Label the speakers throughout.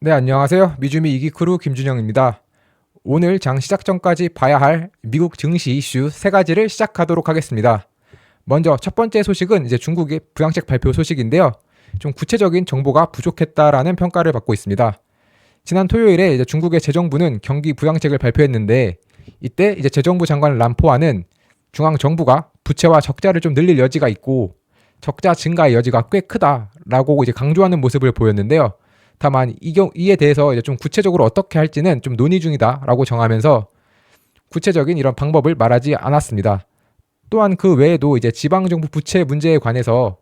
Speaker 1: 네, 안녕하세요. 미주미 이기크루 김준영입니다. 오늘 장 시작 전까지 봐야 할 미국 증시 이슈 세 가지를 시작하도록 하겠습니다. 먼저 첫 번째 소식은 이제 중국의 부양책 발표 소식인데요. 좀 구체적인 정보가 부족했다라는 평가를 받고 있습니다. 지난 토요일에 이제 중국의 재정부는 경기 부양책을 발표했는데 이때 이제 재정부 장관 람포아는 중앙 정부가 부채와 적자를 좀 늘릴 여지가 있고 적자 증가의 여지가 꽤 크다라고 이제 강조하는 모습을 보였는데요. 다만 이에 대해서 이제 좀 구체적으로 어떻게 할지는 좀 논의 중이다라고 정하면서 구체적인 이런 방법을 말하지 않았습니다. 또한 그 외에도 이제 지방정부 부채 문제에 관해서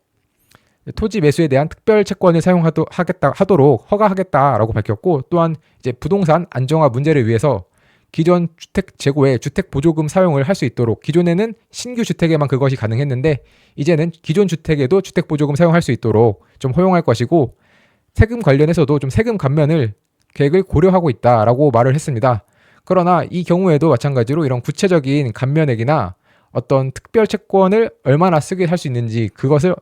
Speaker 1: 토지 매수에 대한 특별 채권을 사용하도록 허가하겠다라고 밝혔고, 또한 이제 부동산 안정화 문제를 위해서 기존 주택 재고에 주택 보조금 사용을 할 수 있도록, 기존에는 신규 주택에만 그것이 가능했는데 이제는 기존 주택에도 주택 보조금 사용할 수 있도록 좀 허용할 것이고, 세금 관련해서도 좀 세금 감면을 계획을 고려하고 있다라고 말을 했습니다. 그러나 이 경우에도 마찬가지로 이런 구체적인 감면액이나 어떤 특별 채권을 얼마나 쓰게 할 수 있는지, 그것을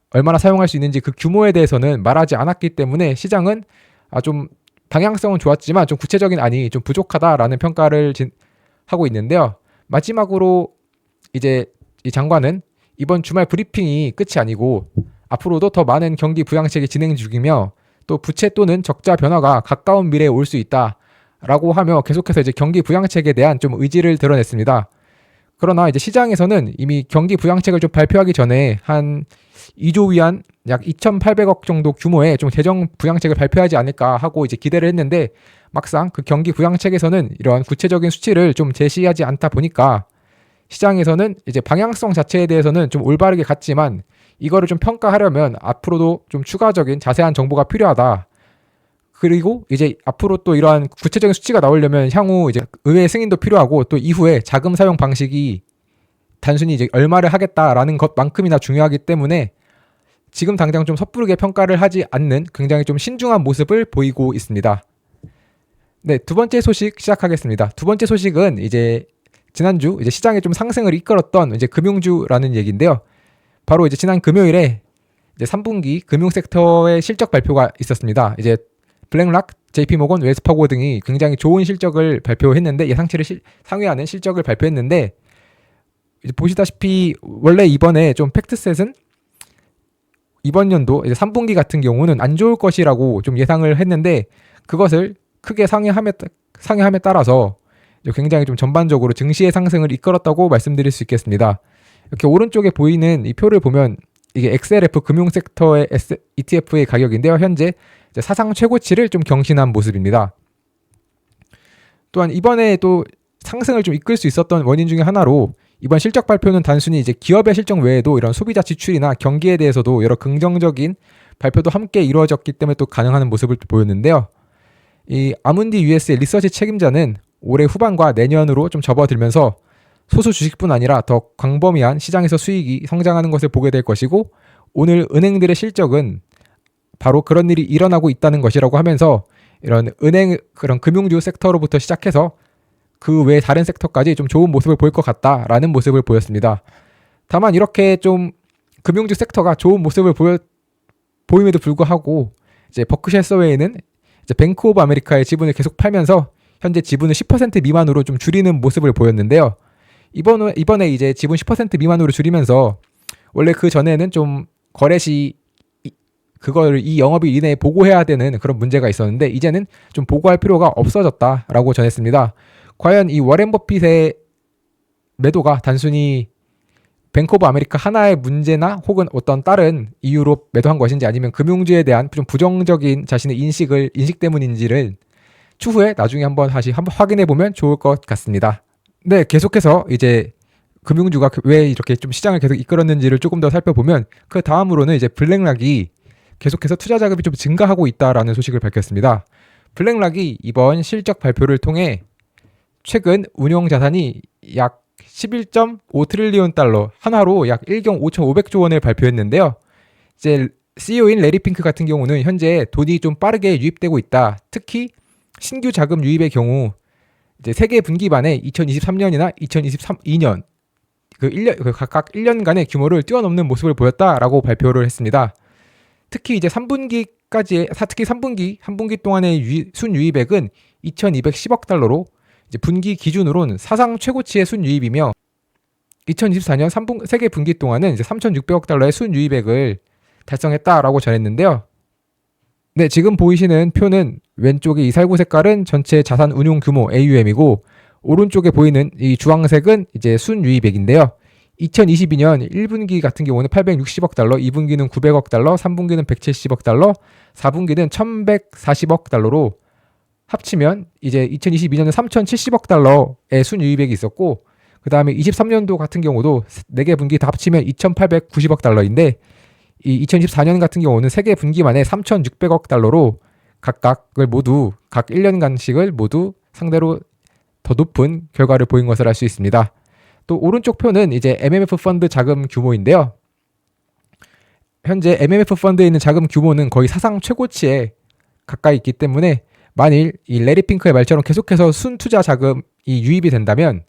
Speaker 1: 얼마나 사용할 수 있는지 그 규모에 대해서는 말하지 않았기 때문에 시장은 좀 방향성은 좋았지만 좀 구체적인 안이 좀 부족하다라는 평가를 하고 있는데요. 마지막으로 이제 이 장관은 이번 주말 브리핑이 끝이 아니고 앞으로도 더 많은 경기 부양책이 진행 중이며 또 부채 또는 적자 변화가 가까운 미래에 올 수 있다라고 하며 계속해서 이제 경기 부양책에 대한 좀 의지를 드러냈습니다. 그러나 이제 시장에서는 이미 경기 부양책을 좀 발표하기 전에 한 2조 위안 약 2,800억 정도 규모의 좀 재정 부양책을 발표하지 않을까 하고 이제 기대를 했는데, 막상 그 경기 부양책에서는 이러한 구체적인 수치를 좀 제시하지 않다 보니까 시장에서는 이제 방향성 자체에 대해서는 좀 올바르게 갔지만 이거를 좀 평가하려면 앞으로도 좀 추가적인 자세한 정보가 필요하다. 그리고 이제 앞으로 또 이러한 구체적인 수치가 나오려면 향후 이제 의회 승인도 필요하고, 또 이후에 자금 사용 방식이 단순히 이제 얼마를 하겠다라는 것만큼이나 중요하기 때문에 지금 당장 좀 섣부르게 평가를 하지 않는 굉장히 좀 신중한 모습을 보이고 있습니다. 네, 두 번째 소식 시작하겠습니다. 두 번째 소식은 이제 지난주 이제 시장에 좀 상승을 이끌었던 이제 금융주라는 얘기인데요. 바로 이제 지난 금요일에 이제 3분기 금융 섹터의 실적 발표가 있었습니다. 이제 블랙락, JP모건, 웰스파고 등이 굉장히 좋은 실적을 발표했는데, 예상치를 상회하는 실적을 발표했는데, 이제 보시다시피 원래 이번에 좀 팩트셋은 이번 연도 이제 3분기 같은 경우는 안 좋을 것이라고 좀 예상을 했는데, 그것을 크게 상회함에 따라서 굉장히 좀 전반적으로 증시의 상승을 이끌었다고 말씀드릴 수 있겠습니다. 이렇게 오른쪽에 보이는 이 표를 보면 이게 XLF 금융 섹터의 ETF의 가격인데요. 현재 사상 최고치를 좀 경신한 모습입니다. 또한 이번에 또 상승을 좀 이끌 수 있었던 원인 중에 하나로, 이번 실적 발표는 단순히 이제 기업의 실적 외에도 이런 소비자 지출이나 경기에 대해서도 여러 긍정적인 발표도 함께 이루어졌기 때문에 또 가능한 모습을 보였는데요. 이 아문디 US의 리서치 책임자는 올해 후반과 내년으로 좀 접어들면서 소수 주식뿐 아니라 더 광범위한 시장에서 수익이 성장하는 것을 보게 될 것이고, 오늘 은행들의 실적은 바로 그런 일이 일어나고 있다는 것이라고 하면서 이런 은행, 그런 금융주 섹터로부터 시작해서 그 외 다른 섹터까지 좀 좋은 모습을 보일 것 같다라는 모습을 보였습니다. 다만 이렇게 좀 금융주 섹터가 좋은 모습을 보임에도 불구하고 이제 버크셔 해서웨이는 이제 뱅크 오브 아메리카의 지분을 계속 팔면서 현재 지분을 10% 미만으로 좀 줄이는 모습을 보였는데요. 이번에 이제 지분 10% 미만으로 줄이면서 원래 그 전에는 좀 거래 시 그걸 이 영업일 이내에 보고해야 되는 그런 문제가 있었는데, 이제는 좀 보고할 필요가 없어졌다라고 전했습니다. 과연 이 워렌 버핏의 매도가 단순히 뱅크 오브 아메리카 하나의 문제나 혹은 어떤 다른 이유로 매도한 것인지, 아니면 금융주에 대한 좀 부정적인 자신의 인식 때문인지를 추후에 나중에 한번 확인해 보면 좋을 것 같습니다. 네, 계속해서 이제 금융주가 왜 이렇게 좀 시장을 계속 이끌었는지를 조금 더 살펴보면, 그 다음으로는 이제 블랙락이 계속해서 투자 자금이 좀 증가하고 있다라는 소식을 밝혔습니다. 블랙락이 이번 실적 발표를 통해 최근 운용 자산이 약 11.5 트릴리온 달러, 한화로 약 1경 5,500조 원을 발표했는데요. 이제 CEO인 레리 핑크 같은 경우는 현재 돈이 좀 빠르게 유입되고 있다. 특히 신규 자금 유입의 경우 이제 세계 분기반에 2023년이나 2022년 각각 1년간의 규모를 뛰어넘는 모습을 보였다라고 발표를 했습니다. 특히 이제 3분기까지 특히 3분기 한 분기 동안의 순유입액은 2,210억 달러로 이제 분기 기준으로는 사상 최고치의 순유입이며 2024년 세계 분기 동안은 이제 3,600억 달러의 순유입액을 달성했다라고 전했는데요. 네, 지금 보이시는 표는 왼쪽의 이 살구 색깔은 전체 자산 운용 규모 AUM이고 오른쪽에 보이는 이 주황색은 이제 순유입액인데요. 2022년 1분기 같은 경우는 860억 달러, 2분기는 900억 달러, 3분기는 170억 달러, 4분기는 1140억 달러로 합치면 이제 2022년은 3070억 달러의 순유입액이 있었고 그 다음에 23년도 같은 경우도 4개 분기 다 합치면 2890억 달러인데 이 2024년 같은 경우는 3개 분기만에 3600억 달러로 각 1년간씩을 모두 상대로 더 높은 결과를 보인 것을 알 수 있습니다. 또 오른쪽 표는 이제 MMF 펀드 자금 규모인데요. 현재 MMF 펀드에 있는 자금 규모는 거의 사상 최고치에 가까이 있기 때문에 만일 이 레리 핑크의 말처럼 계속해서 순투자 자금이 유입이 된다면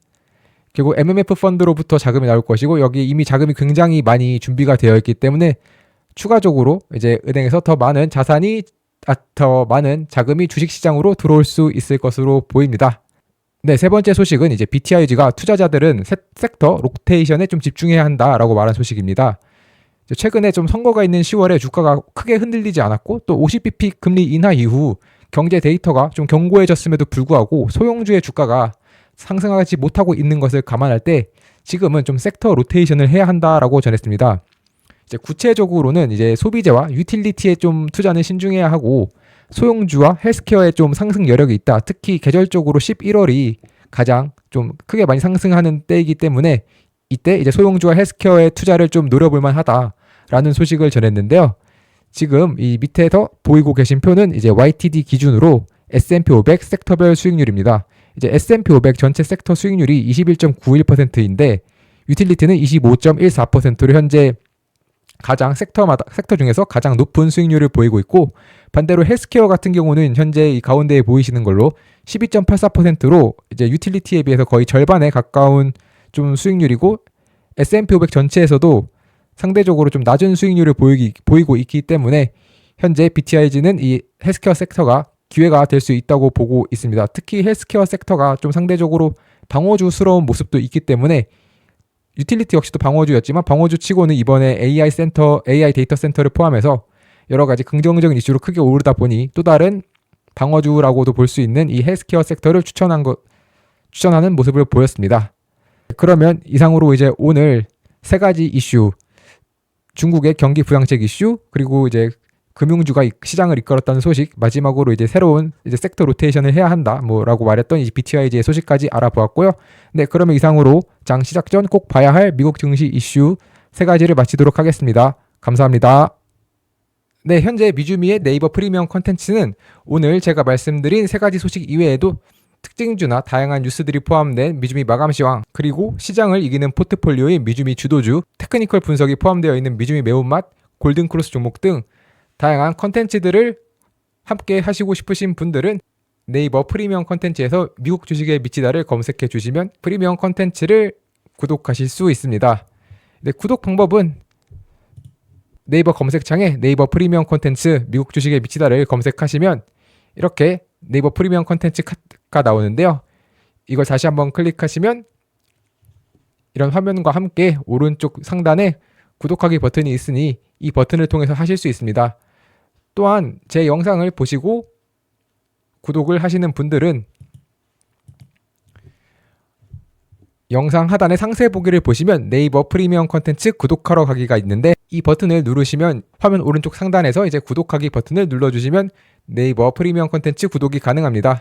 Speaker 1: 결국 MMF 펀드로부터 자금이 나올 것이고 여기 이미 자금이 굉장히 많이 준비가 되어 있기 때문에 추가적으로 이제 은행에서 더 많은 자금이 주식시장으로 들어올 수 있을 것으로 보입니다. 네, 세 번째 소식은 이제 BTIG가 투자자들은 섹터 로테이션에 좀 집중해야 한다라고 말한 소식입니다. 최근에 좀 선거가 있는 10월에 주가가 크게 흔들리지 않았고 또 50bp 금리 인하 이후 경제 데이터가 좀 견고해졌음에도 불구하고 소형주의 주가가 상승하지 못하고 있는 것을 감안할 때 지금은 좀 섹터 로테이션을 해야 한다라고 전했습니다. 이제 구체적으로는 이제 소비재와 유틸리티에 좀 투자는 신중해야 하고 소형주와 헬스케어에 좀 상승 여력이 있다. 특히 계절적으로 11월이 가장 좀 크게 많이 상승하는 때이기 때문에 이때 이제 소형주와 헬스케어에 투자를 좀 노려볼 만하다라는 소식을 전했는데요. 지금 이 밑에서 보이고 계신 표는 이제 YTD 기준으로 S&P 500 섹터별 수익률입니다. 이제 S&P 500 전체 섹터 수익률이 21.91%인데 유틸리티는 25.14%로 현재 섹터 중에서 가장 높은 수익률을 보이고 있고 반대로 헬스케어 같은 경우는 현재 이 가운데에 보이시는 걸로 12.84%로 이제 유틸리티에 비해서 거의 절반에 가까운 좀 수익률이고 S&P 500 전체에서도 상대적으로 좀 낮은 수익률을 보이고 있기 때문에 현재 BTIG는 이 헬스케어 섹터가 기회가 될 수 있다고 보고 있습니다. 특히 헬스케어 섹터가 좀 상대적으로 방어주스러운 모습도 있기 때문에 유틸리티 역시도 방어주였지만 방어주 치고는 이번에 AI 데이터 센터를 포함해서 여러 가지 긍정적인 이슈로 크게 오르다 보니 또 다른 방어주라고도 볼 수 있는 이 헬스케어 섹터를 추천하는 모습을 보였습니다. 그러면 이상으로 이제 오늘 세 가지 이슈, 중국의 경기 부양책 이슈, 그리고 이제 금융주가 시장을 이끌었다는 소식, 마지막으로 이제 새로운 이제 섹터 로테이션을 해야 한다 뭐라고 말했던 이 BTIG의 소식까지 알아보았고요. 네, 그러면 이상으로 장 시작 전 꼭 봐야 할 미국 증시 이슈 세 가지를 마치도록 하겠습니다. 감사합니다. 네, 현재 미주미의 네이버 프리미엄 컨텐츠는 오늘 제가 말씀드린 세 가지 소식 이외에도 특징주나 다양한 뉴스들이 포함된 미주미 마감시황, 그리고 시장을 이기는 포트폴리오의 미주미 주도주, 테크니컬 분석이 포함되어 있는 미주미 매운맛, 골든크로스 종목 등 다양한 컨텐츠들을 함께 하시고 싶으신 분들은 네이버 프리미엄 컨텐츠에서 미국 주식에 미치다를 검색해 주시면 프리미엄 컨텐츠를 구독하실 수 있습니다. 네, 구독 방법은 네이버 검색창에 네이버 프리미엄 컨텐츠 미국 주식에 미치다를 검색하시면 이렇게 네이버 프리미엄 컨텐츠가 나오는데요. 이걸 다시 한번 클릭하시면 이런 화면과 함께 오른쪽 상단에 구독하기 버튼이 있으니 이 버튼을 통해서 하실 수 있습니다. 또한 제 영상을 보시고 구독을 하시는 분들은 영상 하단의 상세 보기를 보시면 네이버 프리미엄 컨텐츠 구독하러 가기가 있는데 이 버튼을 누르시면 화면 오른쪽 상단에서 이제 구독하기 버튼을 눌러주시면 네이버 프리미엄 컨텐츠 구독이 가능합니다.